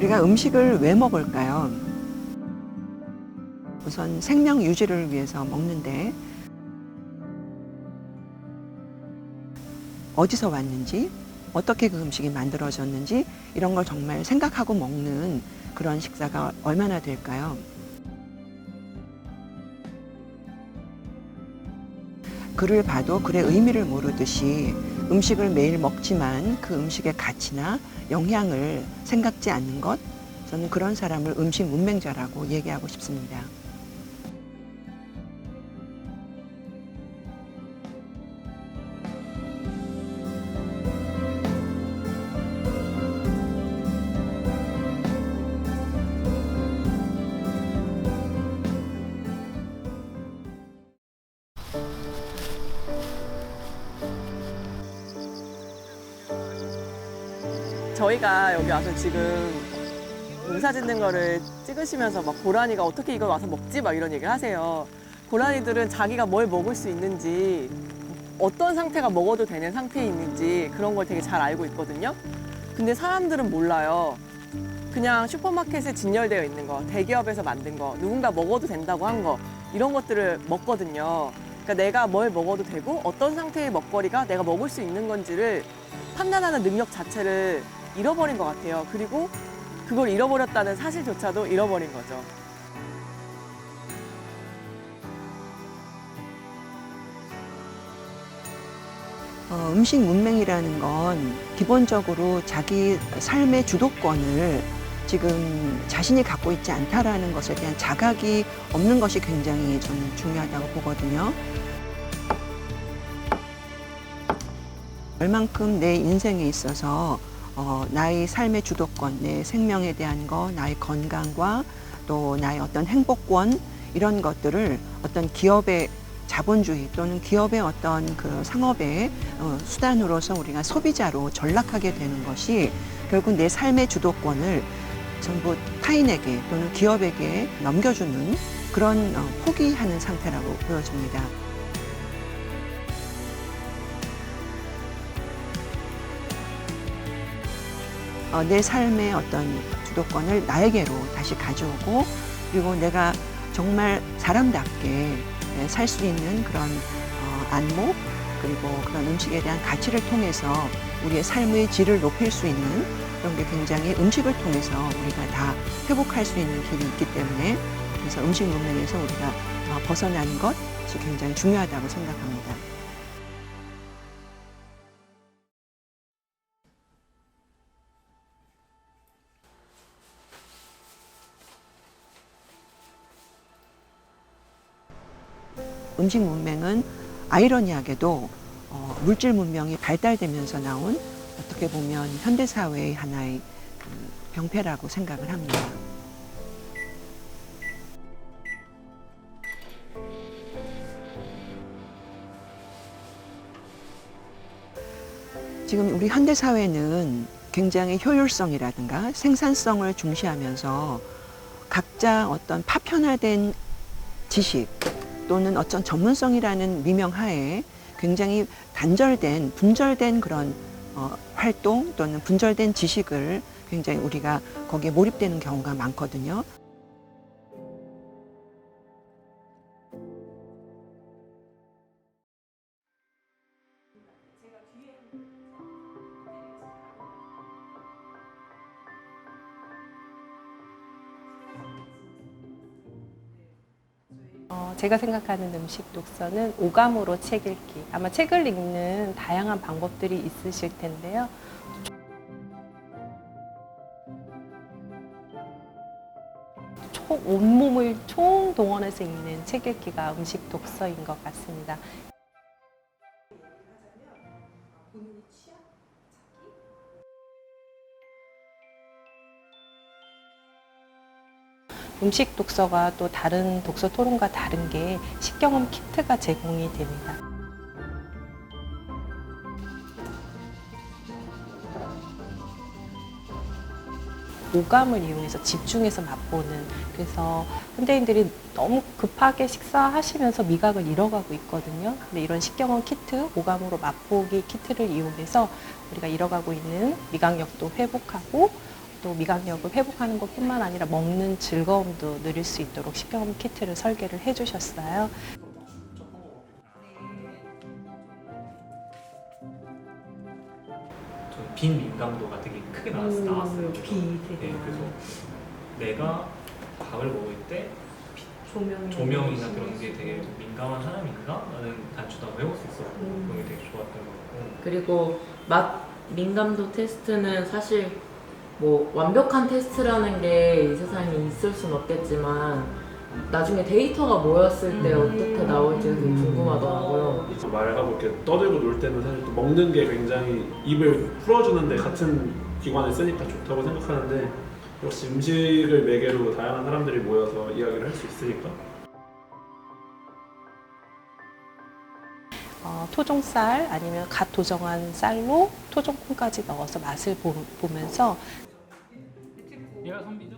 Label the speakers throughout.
Speaker 1: 우리가 음식을 왜 먹을까요? 우선 생명 유지를 위해서 먹는데 어디서 왔는지, 어떻게 그 음식이 만들어졌는지 이런 걸 정말 생각하고 먹는 그런 식사가 얼마나 될까요? 글을 봐도 글의 의미를 모르듯이 음식을 매일 먹지만 그 음식의 가치나 영향을 생각지 않는 것, 저는 그런 사람을 음식 문맹자라고 얘기하고 싶습니다.
Speaker 2: 저희가 여기 와서 지금 농사 짓는 거를 찍으시면서 막 고라니가 어떻게 이걸 와서 먹지? 막 이런 얘기를 하세요. 고라니들은 자기가 뭘 먹을 수 있는지, 어떤 상태가 먹어도 되는 상태에 있는지 그런 걸 되게 잘 알고 있거든요. 근데 사람들은 몰라요. 그냥 슈퍼마켓에 진열되어 있는 거, 대기업에서 만든 거, 누군가 먹어도 된다고 한 거, 이런 것들을 먹거든요. 그러니까 내가 뭘 먹어도 되고 어떤 상태의 먹거리가 내가 먹을 수 있는 건지를 판단하는 능력 자체를 잃어버린 것 같아요. 그리고 그걸 잃어버렸다는 사실조차도 잃어버린 거죠.
Speaker 1: 음식 문맹이라는 건 기본적으로 자기 삶의 주도권을 지금 자신이 갖고 있지 않다라는 것에 대한 자각이 없는 것이 굉장히 저는 중요하다고 보거든요. 얼만큼 내 인생에 있어서 나의 삶의 주도권, 내 생명에 대한 거, 나의 건강과 또 나의 어떤 행복권 이런 것들을 어떤 기업의 자본주의 또는 기업의 어떤 그 상업의 수단으로서 우리가 소비자로 전락하게 되는 것이 결국 내 삶의 주도권을 전부 타인에게 또는 기업에게 넘겨주는 그런 포기하는 상태라고 보여집니다. 내 삶의 어떤 주도권을 나에게로 다시 가져오고 그리고 내가 정말 사람답게 살 수 있는 그런 안목 그리고 그런 음식에 대한 가치를 통해서 우리의 삶의 질을 높일 수 있는 그런 게 굉장히 음식을 통해서 우리가 다 회복할 수 있는 길이 있기 때문에 그래서 음식 문명에서 우리가 벗어나는 것이 굉장히 중요하다고 생각합니다. 음식 문명은 아이러니하게도 물질 문명이 발달되면서 나온 어떻게 보면 현대사회의 하나의 그 병폐라고 생각을 합니다. 지금 우리 현대사회는 굉장히 효율성이라든가 생산성을 중시하면서 각자 어떤 파편화된 지식 또는 어떤 전문성이라는 미명하에 굉장히 단절된, 분절된 그런 활동 또는 분절된 지식을 굉장히 우리가 거기에 몰입되는 경우가 많거든요.
Speaker 3: 제가 생각하는 음식 독서는 오감으로 책 읽기. 아마 책을 읽는 다양한 방법들이 있으실 텐데요. 온몸을 총동원해서 읽는 책 읽기가 음식 독서인 것 같습니다. 음식 독서가 또 다른 독서 토론과 다른 게 식경험 키트가 제공이 됩니다. 오감을 이용해서 집중해서 맛보는, 그래서 현대인들이 너무 급하게 식사하시면서 미각을 잃어가고 있거든요. 근데 이런 식경험 키트, 오감으로 맛보기 키트를 이용해서 우리가 잃어가고 있는 미각력도 회복하고 또 미각력을 회복하는 것뿐만 아니라 먹는 즐거움도 누릴 수 있도록 식경 키트를 설계를 해주셨어요.
Speaker 4: 전 빈 민감도가 되게 크게 나왔어요. 네, 그래서 내가 밥을 먹을 때 조명이나 그런 게 되게 좀 민감한 사람인가? 라는 단추도 한번 해볼 수 있었고 그런 게 되게 좋았던 것 같고.
Speaker 5: 그리고 맛 민감도 테스트는 사실 뭐 완벽한 테스트라는 게 이 세상에 있을 순 없겠지만 나중에 데이터가 모였을 때 어떻게 나올지 되게 궁금하더라고요.
Speaker 6: 말하고 이렇게 떠들고 놀 때는 사실 또 먹는 게 굉장히 입을 풀어주는데 같은 기관을 쓰니까 좋다고 생각하는데 역시 음식을 매개로 다양한 사람들이 모여서 이야기를 할 수 있으니까
Speaker 3: 토종쌀 아니면 갓 도정한 쌀로 토종콩까지 넣어서 맛을 보면서
Speaker 4: 얘가 선비죠?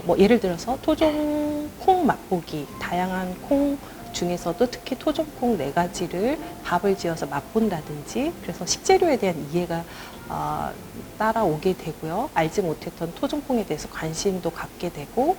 Speaker 3: 뭐 예를 들어서 토종 콩 맛보기, 다양한 콩 중에서도 특히 토종 콩 4가지를 밥을 지어서 맛본다든지, 그래서 식재료에 대한 이해가 따라오게 되고요. 알지 못했던 토종 콩에 대해서 관심도 갖게 되고,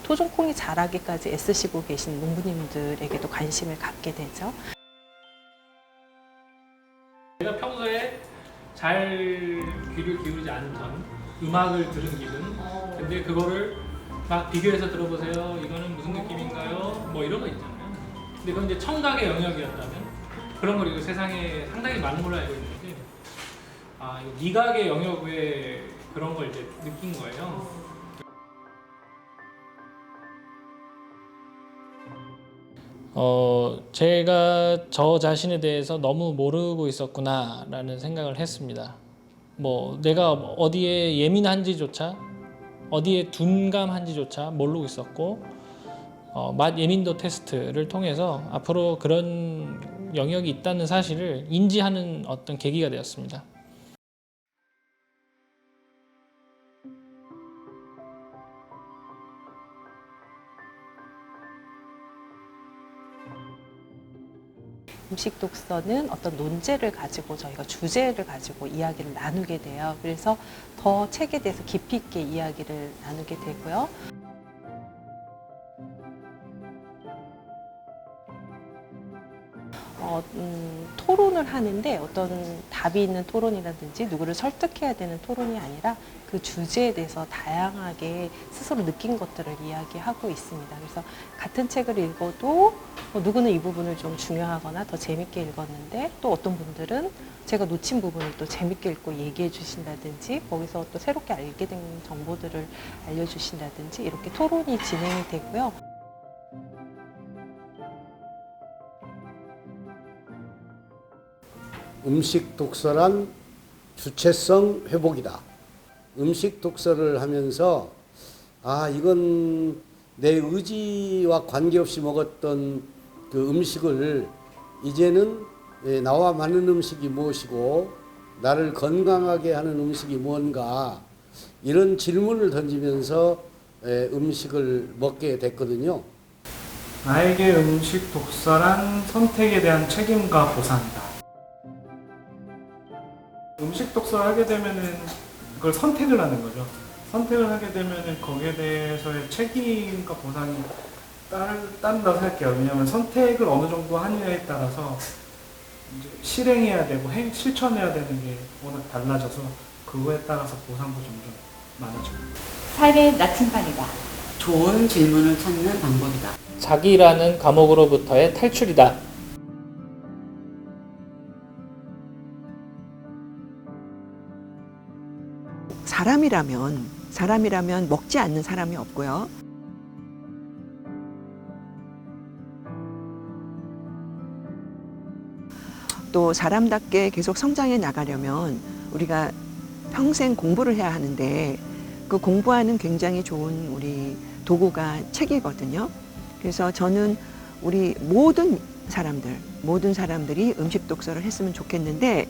Speaker 3: 토종 콩이 자라기까지 애쓰시고 계신 농부님들에게도 관심을 갖게 되죠.
Speaker 4: 내가 평소에 잘 귀를 기울이지 않던 음악을 들은 기분. 근데 그거를 막 비교해서 들어보세요. 이거는 무슨 느낌인가요? 뭐 이런 거 있잖아요. 근데 그건 이제 청각의 영역이었다면 그런 걸 이거 세상에 상당히 많은 걸로 알고 있는데 이거 미각의 영역에 그런 걸 이제 느낀 거예요. 제가 저 자신에 대해서 너무 모르고 있었구나라는 생각을 했습니다. 뭐 내가 어디에 예민한지조차, 어디에 둔감한지조차 모르고 있었고, 맛 예민도 테스트를 통해서 앞으로 그런 영역이 있다는 사실을 인지하는 어떤 계기가 되었습니다.
Speaker 3: 음식 독서는 어떤 논제를 가지고 저희가 주제를 가지고 이야기를 나누게 돼요. 그래서 더 책에 대해서 깊이 있게 이야기를 나누게 되고요. 토론을 하는데 어떤 답이 있는 토론이라든지 누구를 설득해야 되는 토론이 아니라 그 주제에 대해서 다양하게 스스로 느낀 것들을 이야기하고 있습니다. 그래서 같은 책을 읽어도 누구는 이 부분을 좀 중요하거나 더 재밌게 읽었는데, 또 어떤 분들은 제가 놓친 부분을 또 재밌게 읽고 얘기해 주신다든지, 거기서 또 새롭게 알게 된 정보들을 알려주신다든지, 이렇게 토론이 진행이 되고요.
Speaker 7: 음식 독서란 주체성 회복이다. 음식 독서를 하면서 이건 내 의지와 관계없이 먹었던 그 음식을 이제는 나와 맞는 음식이 무엇이고 나를 건강하게 하는 음식이 뭔가, 이런 질문을 던지면서 음식을 먹게 됐거든요.
Speaker 8: 나에게 음식 독서란 선택에 대한 책임과 보상이다. 음식 독서를 하게 되면은 그걸 선택을 하는 거죠. 선택을 하게 되면은 거기에 대해서의 책임과 보상이 따른다고 생각해요. 왜냐하면 선택을 어느 정도 하느냐에 따라서 이제 실행해야 되고 실천해야 되는 게 워낙 달라져서 그거에 따라서 보상도 점점 많아집니다.
Speaker 9: 삶의 나침반이다. 좋은 질문을 찾는 방법이다.
Speaker 4: 자기라는 감옥으로부터의 탈출이다.
Speaker 1: 사람이라면 먹지 않는 사람이 없고요. 또 사람답게 계속 성장해 나가려면 우리가 평생 공부를 해야 하는데, 그 공부하는 굉장히 좋은 우리 도구가 책이거든요. 그래서 저는 우리 모든 사람들이 음식 독서를 했으면 좋겠는데,